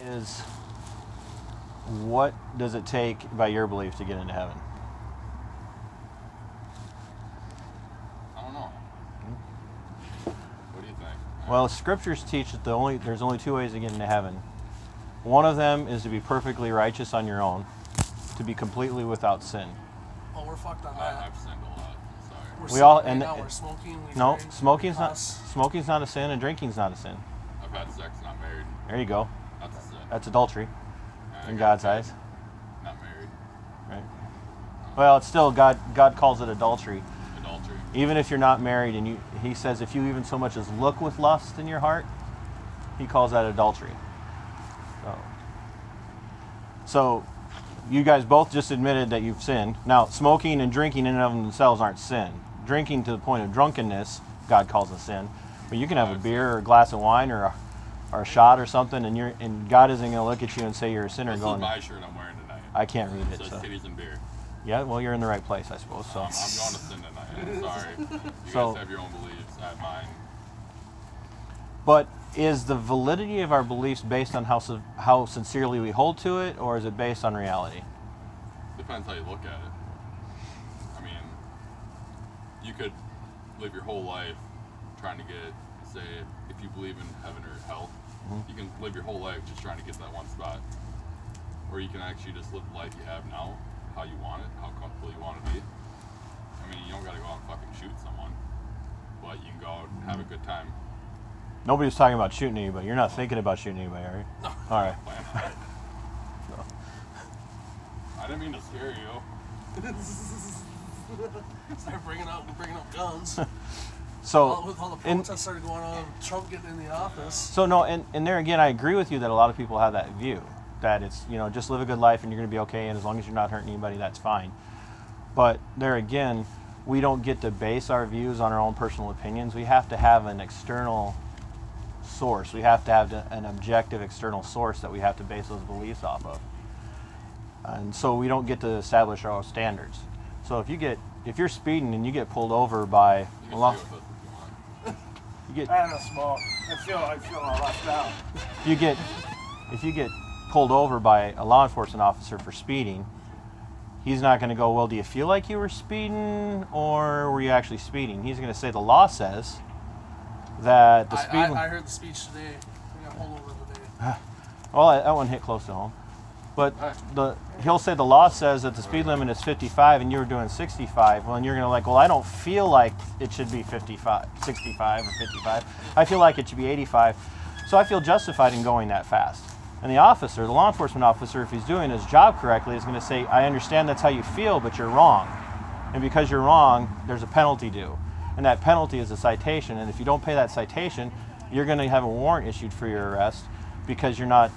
is, what does it take by your belief to get into heaven? I don't know. What do you think? Well, scriptures teach that there's only two ways to get into heaven. One of them is to be perfectly righteous on your own, to be completely without sin. Oh, we're fucked on that. I've sinned a lot. Sorry. We all and now we're smoking. No, drink, smoking's not a sin, and drinking's not a sin. I've had sex, not married. There you go. That's a sin. That's adultery I in got God's married, eyes, Not married. right? Well, it's still God calls it adultery. Adultery. Even if you're not married, and he says if you even so much as look with lust in your heart, he calls that adultery. So you guys both just admitted that you've sinned. Now, smoking and drinking in and of themselves aren't sin. Drinking to the point of drunkenness, God calls a sin. But you can have a beer or a glass of wine or a shot or something, and God isn't going to look at you and say you're a sinner. This going, is my shirt I'm wearing tonight. I can't read it. It says So. titties and beer. Yeah, well, you're in the right place, I suppose. So. I'm going to sin tonight. I'm sorry. You So- guys have your own beliefs. I have mine. But is the validity of our beliefs based on how sincerely we hold to it, or is it based on reality? Depends how you look at it. I mean, you could live your whole life trying to get, say, if you believe in heaven or hell, you can live your whole life just trying to get that one spot. Or you can actually just live the life you have now, how you want it, how comfortable you want to be. I mean, you don't got to go out and fucking shoot someone, but you can go out and have a good time. Nobody's talking about shooting anybody. You're not thinking about shooting anybody, are you? No. All right. Plan on it. I didn't mean to scare you. Start bringing up guns. So, With all the protests started going on, Trump getting in the office. So no, and there again, I agree with you that a lot of people have that view, that it's, just live a good life and you're going to be okay, and as long as you're not hurting anybody, that's fine. But there again, we don't get to base our views on our own personal opinions. We have to have an external source. We have to have an objective external source that we have to base those beliefs off of. And so we don't get to establish our own standards. So if you're speeding and you get pulled over by You can a stay with us if you want. you get I don't smoke. I feel all left out. if you get pulled over by a law enforcement officer for speeding, he's not going to go, well, do you feel like you were speeding or were you actually speeding? He's going to say the law says that the speed. I heard the speech today. I got pulled over today. Well, that one hit close to home. But he'll say the law says that the speed limit is 55 and you were doing 65. Well, and you're going to well, I don't feel like it should be 65 or 55. I feel like it should be 85. So I feel justified in going that fast. And the law enforcement officer, if he's doing his job correctly, is going to say, I understand that's how you feel, but you're wrong. And because you're wrong, there's a penalty due. And that penalty is a citation. And if you don't pay that citation, you're going to have a warrant issued for your arrest because you're not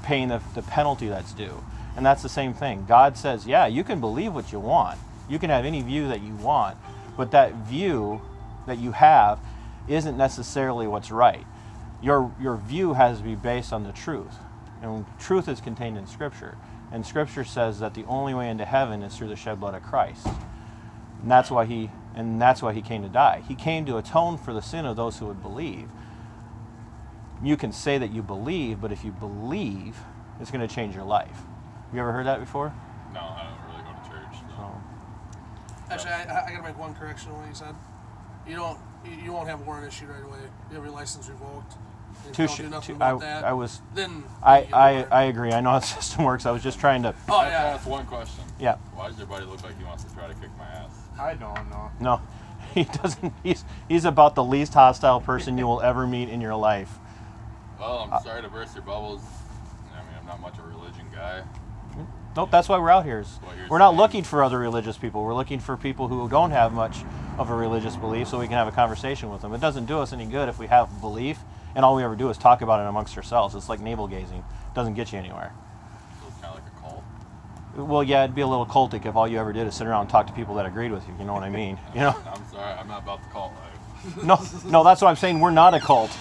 paying the penalty that's due. And that's the same thing. God says, yeah, you can believe what you want. You can have any view that you want, but that view that you have isn't necessarily what's right. Your view has to be based on the truth. And truth is contained in Scripture. And Scripture says that the only way into heaven is through the shed blood of Christ. And that's why he came to die. He came to atone for the sin of those who would believe. You can say that you believe, but if you believe, it's going to change your life. You ever heard that before? No, I don't really go to church. So. Actually, I gotta make one correction on what you said. You won't have a warrant issued right away. You have your license revoked. If you don't do nothing about that, then I agree. I know how the system works. I was just trying to. I have to ask one question. Yeah. Why does your buddy look like he wants to try to kick my ass? I don't know. No, he doesn't. He's about the least hostile person you will ever meet in your life. Well, I'm sorry to burst your bubbles. I mean, I'm not much of a religion guy. Nope, that's why we're out here. Well, We're not looking for other religious people. We're looking for people who don't have much of a religious belief so we can have a conversation with them. It doesn't do us any good if we have belief and all we ever do is talk about it amongst ourselves. It's like navel gazing. It doesn't get you anywhere. So it's kind of like a cult. Well, yeah, it'd be a little cultic if all you ever did is sit around and talk to people that agreed with you. You know what I mean? I'm sorry, I'm not about the cult life. No, that's what I'm saying. We're not a cult.